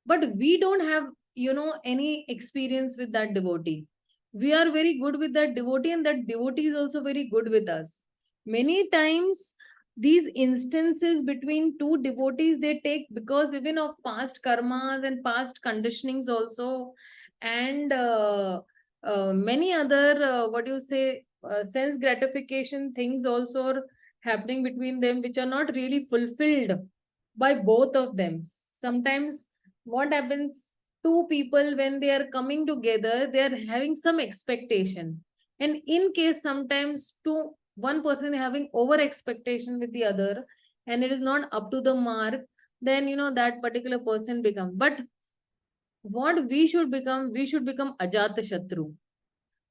But we don't have, you know, any experience with that devotee. We are very good with that devotee, and that devotee is also very good with us. Many times, these instances between two devotees they take because even of past karmas and past conditionings also, and many other what do you say sense gratification things also are happening between them, which are not really fulfilled by both of them. Sometimes what happens, two people when they are coming together they are having some expectation, and in case sometimes two one person having over expectation with the other and it is not up to the mark, then you know that particular person become. But what we should become ajata shatru.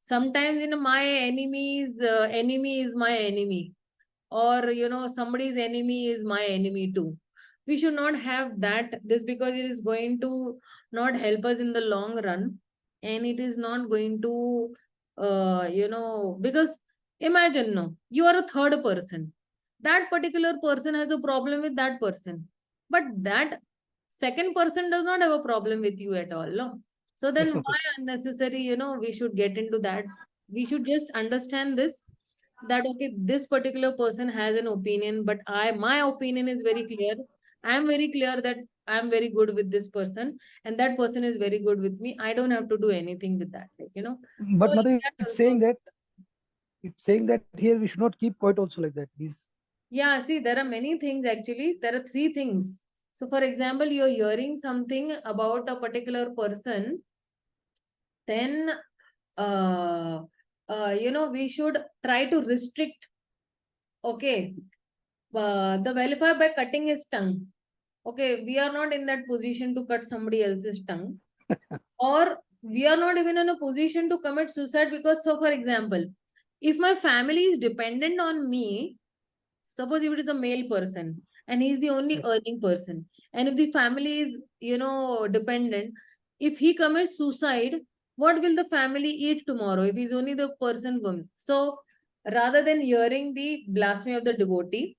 Sometimes you know my enemy's enemy is my enemy, or you know somebody's enemy is my enemy too. We should not have that, this, because it is going to not help us in the long run, and it is not going to you know, because imagine, no, you are a third person, that particular person has a problem with that person, but that second person does not have a problem with you at all, no? So then Yes, why Mataji. unnecessary, you know, we should get into that. We should just understand this, that okay, this particular person has an opinion, but my opinion is very clear. I am very clear that I am very good with this person, and that person is very good with me. I don't have to do anything with that, like, you know. So But Mataji, that also, it's saying that here we should not keep quiet also like that. Please. yeah, see, there are many things actually. There are three things. So for example, you're hearing something about a particular person, then you know, we should try to restrict, okay, the valifier by cutting his tongue. Okay, we are not in that position to cut somebody else's tongue, or we are not even in a position to commit suicide, because, so for example, if my family is dependent on me, suppose if it is a male person and he's the only Yes. earning person, and if the family is, you know, dependent, if he commits suicide, what will the family eat tomorrow if he's only the person woman? So rather than hearing the blasphemy of the devotee,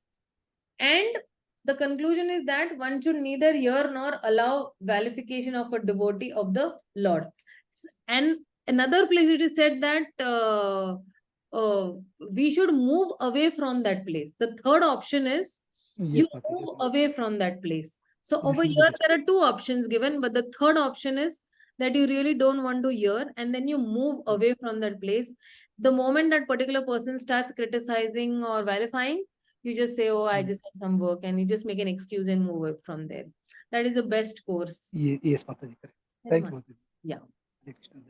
and the conclusion is that one should neither hear nor allow vilification of a devotee of the Lord. And another place it is said that we should move away from that place. The third option is you Yes, Mataji. move away from that place. So This over is the here, best. there are two options given, but the third option is that you really don't want to hear, and then you move away from that place. The moment that particular person starts criticizing or vilifying, you just say, oh, I just have some work, and you just make an excuse and move away from there. That is the best course. Yes, Mataji. Correct. Thank you, Mataji. Yeah. Hare Krishna.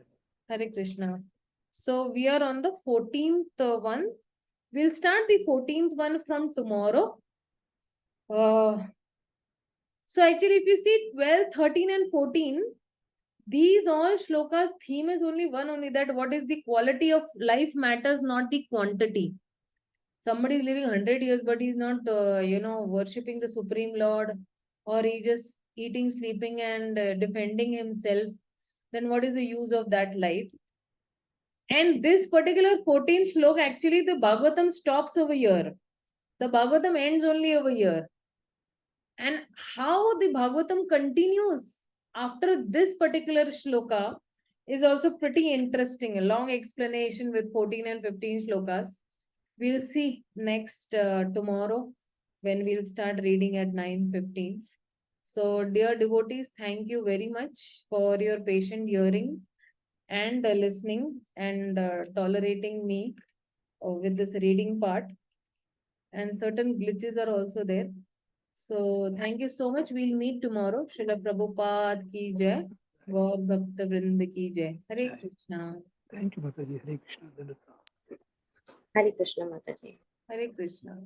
Hare Krishna. So we are on the 14th one. We'll start the 14th one from tomorrow. So actually, if you see 12, 13 and 14, these all shlokas theme is only one, only that what is the quality of life matters, not the quantity. Somebody is living 100 years, but he's not, you know, worshipping the Supreme Lord, or he just eating, sleeping, and defending himself, then what is the use of that life? And this particular 14th shloka, actually the Bhagavatam stops over here. The Bhagavatam ends only over here. And how the Bhagavatam continues after this particular shloka is also pretty interesting. A long explanation with 14 and 15 shlokas. We'll see next tomorrow when we'll start reading at 9:15. So, dear devotees, thank you very much for your patient hearing and listening and tolerating me with this reading part. And certain glitches are also there. So, thank you so much. We'll meet tomorrow. Srila Prabhupada ki jai. Gaur Bhakta Vrinda ki jai. Hare Krishna. Thank you, Mataji. Hare Krishna. Dandavata. Hare Krishna, Mataji. Hare Krishna.